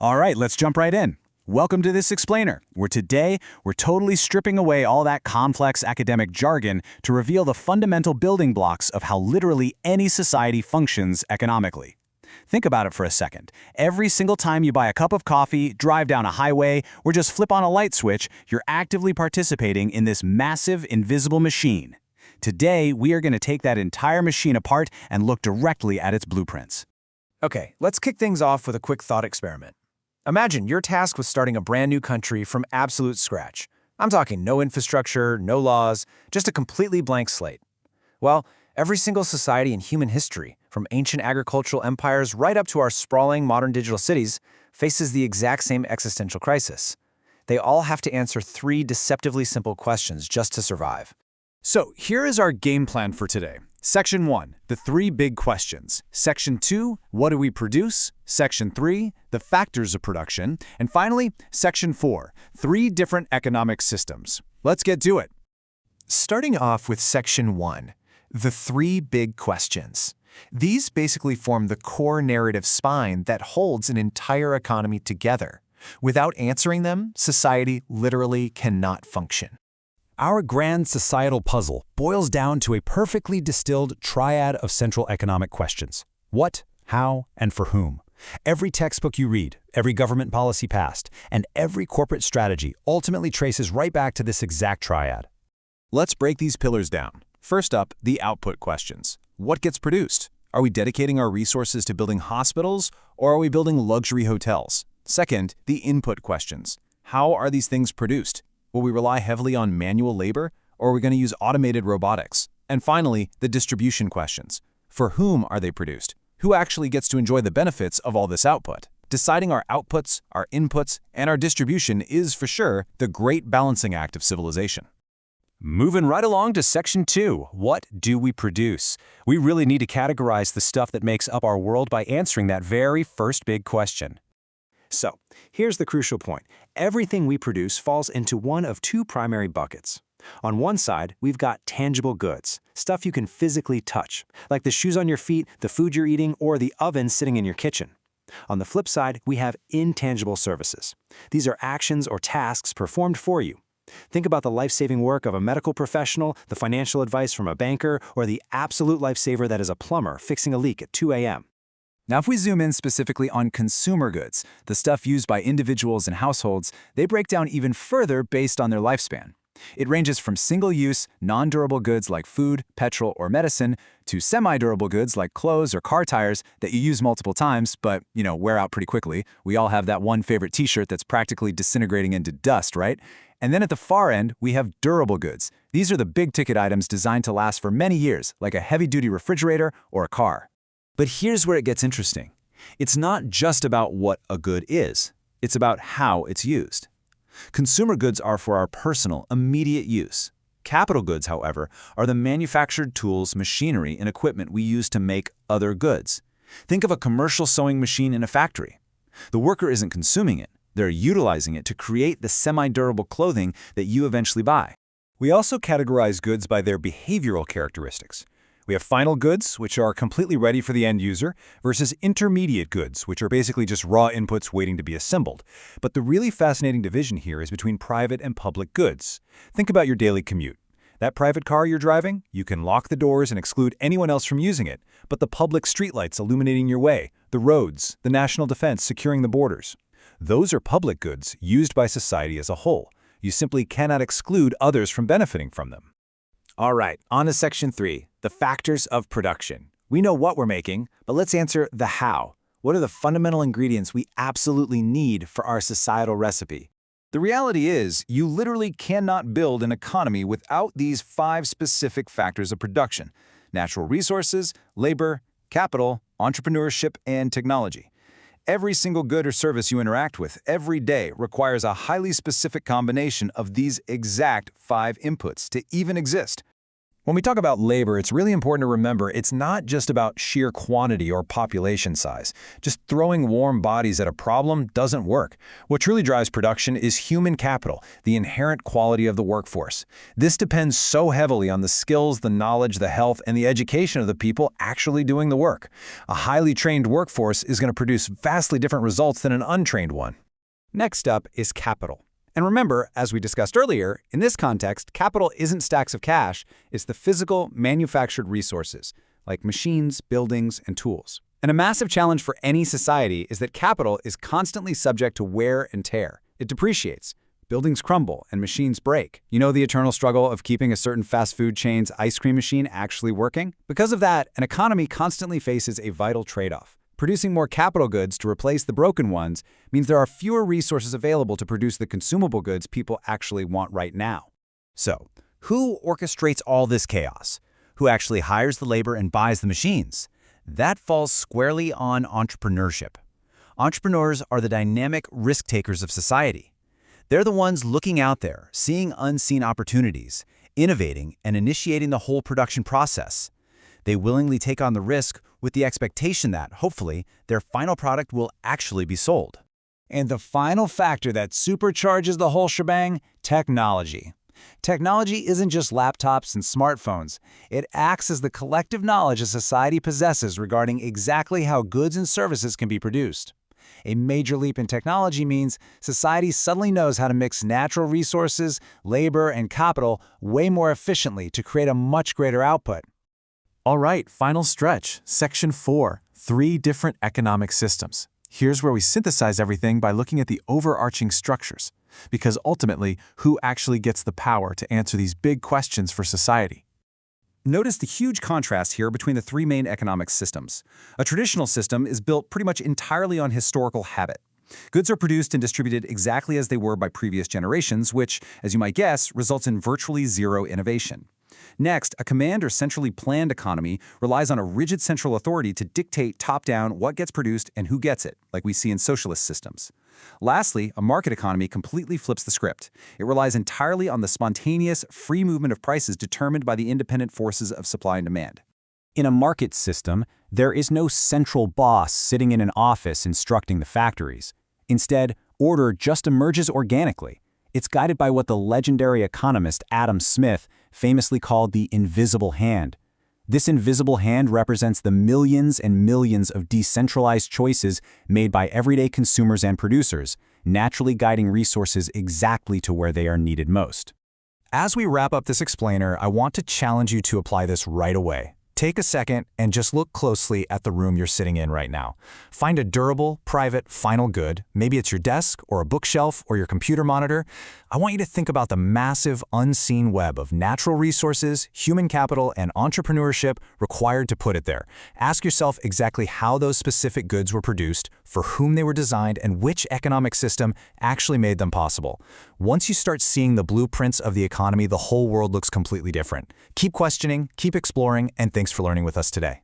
All right, let's jump right in. Welcome to This Explainer, where today we're totally stripping away all that complex academic jargon to reveal the fundamental building blocks of how literally any society functions economically. Think about it for a second. Every single time you buy a cup of coffee, drive down a highway, or just flip on a light switch, you're actively participating in this massive, invisible machine. Today, we are going to take that entire machine apart and look directly at its blueprints. Okay, let's kick things off with a quick thought experiment. Imagine you're tasked with starting a brand new country from absolute scratch. I'm talking no infrastructure, no laws, just a completely blank slate. Well, every single society in human history, from ancient agricultural empires right up to our sprawling modern digital cities, faces the exact same existential crisis. They all have to answer three deceptively simple questions just to survive. So here is our game plan for today. Section 1, the three big questions. Section 2, what do we produce? Section 3, the factors of production. And finally, Section 4, three different economic systems. Let's get to it. Starting off with Section 1, the three big questions. These basically form the core narrative spine that holds an entire economy together. Without answering them, society literally cannot function. Our grand societal puzzle boils down to a perfectly distilled triad of central economic questions. What, how, and for whom? Every textbook you read, every government policy passed, and every corporate strategy ultimately traces right back to this exact triad. Let's break these pillars down. First up, the output questions. What gets produced? Are we dedicating our resources to building hospitals, or are we building luxury hotels? Second, the input questions. How are these things produced? Will we rely heavily on manual labor, or are we going to use automated robotics? And finally, the distribution questions. For whom are they produced? Who actually gets to enjoy the benefits of all this output? Deciding our outputs, our inputs, and our distribution is, for sure, the great balancing act of civilization. Moving right along to Section 2, what do we produce? We really need to categorize the stuff that makes up our world by answering that very first big question. So, here's the crucial point. Everything we produce falls into one of two primary buckets. On one side, we've got tangible goods, stuff you can physically touch, like the shoes on your feet, the food you're eating, or the oven sitting in your kitchen. On the flip side, we have intangible services. These are actions or tasks performed for you. Think about the life-saving work of a medical professional, the financial advice from a banker, or the absolute lifesaver that is a plumber fixing a leak at 2 a.m. Now, if we zoom in specifically on consumer goods, the stuff used by individuals and households, they break down even further based on their lifespan. It ranges from single-use, non-durable goods like food, petrol, or medicine, to semi-durable goods like clothes or car tires that you use multiple times but, wear out pretty quickly. We all have that one favorite t-shirt that's practically disintegrating into dust, right? And then at the far end, we have durable goods. These are the big-ticket items designed to last for many years, like a heavy-duty refrigerator or a car. But here's where it gets interesting. It's not just about what a good is. It's about how it's used. Consumer goods are for our personal, immediate use. Capital goods, however, are the manufactured tools, machinery, and equipment we use to make other goods. Think of a commercial sewing machine in a factory. The worker isn't consuming it. They're utilizing it to create the semi-durable clothing that you eventually buy. We also categorize goods by their behavioral characteristics. We have final goods, which are completely ready for the end user, versus intermediate goods, which are basically just raw inputs waiting to be assembled. But the really fascinating division here is between private and public goods. Think about your daily commute. That private car you're driving, you can lock the doors and exclude anyone else from using it. But the public streetlights illuminating your way, the roads, the national defense securing the borders, those are public goods used by society as a whole. You simply cannot exclude others from benefiting from them. All right, on to Section 3, the factors of production. We know what we're making, but let's answer the how. What are the fundamental ingredients we absolutely need for our societal recipe? The reality is, you literally cannot build an economy without these 5 specific factors of production: natural resources, labor, capital, entrepreneurship, and technology. Every single good or service you interact with every day requires a highly specific combination of these exact 5 inputs to even exist. When we talk about labor, it's really important to remember it's not just about sheer quantity or population size. Just throwing warm bodies at a problem doesn't work. What truly drives production is human capital, the inherent quality of the workforce. This depends so heavily on the skills, the knowledge, the health, and the education of the people actually doing the work. A highly trained workforce is going to produce vastly different results than an untrained one. Next up is capital. And remember, as we discussed earlier, in this context, capital isn't stacks of cash, it's the physical, manufactured resources, like machines, buildings, and tools. And a massive challenge for any society is that capital is constantly subject to wear and tear. It depreciates. Buildings crumble and machines break. You know the eternal struggle of keeping a certain fast food chain's ice cream machine actually working? Because of that, an economy constantly faces a vital trade-off. Producing more capital goods to replace the broken ones means there are fewer resources available to produce the consumable goods people actually want right now. So, who orchestrates all this chaos? Who actually hires the labor and buys the machines? That falls squarely on entrepreneurship. Entrepreneurs are the dynamic risk-takers of society. They're the ones looking out there, seeing unseen opportunities, innovating, and initiating the whole production process. They willingly take on the risk with the expectation that, hopefully, their final product will actually be sold. And the final factor that supercharges the whole shebang? Technology. Technology isn't just laptops and smartphones. It acts as the collective knowledge a society possesses regarding exactly how goods and services can be produced. A major leap in technology means society suddenly knows how to mix natural resources, labor, and capital way more efficiently to create a much greater output. All right, final stretch, Section 4, 3 different economic systems. Here's where we synthesize everything by looking at the overarching structures, because ultimately, who actually gets the power to answer these big questions for society? Notice the huge contrast here between the three main economic systems. A traditional system is built pretty much entirely on historical habit. Goods are produced and distributed exactly as they were by previous generations, which, as you might guess, results in virtually zero innovation. Next, a command or centrally planned economy relies on a rigid central authority to dictate top-down what gets produced and who gets it, like we see in socialist systems. Lastly, a market economy completely flips the script. It relies entirely on the spontaneous, free movement of prices determined by the independent forces of supply and demand. In a market system, there is no central boss sitting in an office instructing the factories. Instead, order just emerges organically. It's guided by what the legendary economist Adam Smith famously called the invisible hand. This invisible hand represents the millions and millions of decentralized choices made by everyday consumers and producers, naturally guiding resources exactly to where they are needed most. As we wrap up this explainer, I want to challenge you to apply this right away. Take a second and just look closely at the room you're sitting in right now. Find a durable, private, final good. Maybe it's your desk or a bookshelf or your computer monitor. I want you to think about the massive, unseen web of natural resources, human capital, and entrepreneurship required to put it there. Ask yourself exactly how those specific goods were produced, for whom they were designed, and which economic system actually made them possible. Once you start seeing the blueprints of the economy, the whole world looks completely different. Keep questioning, keep exploring, and thanks for learning with us today.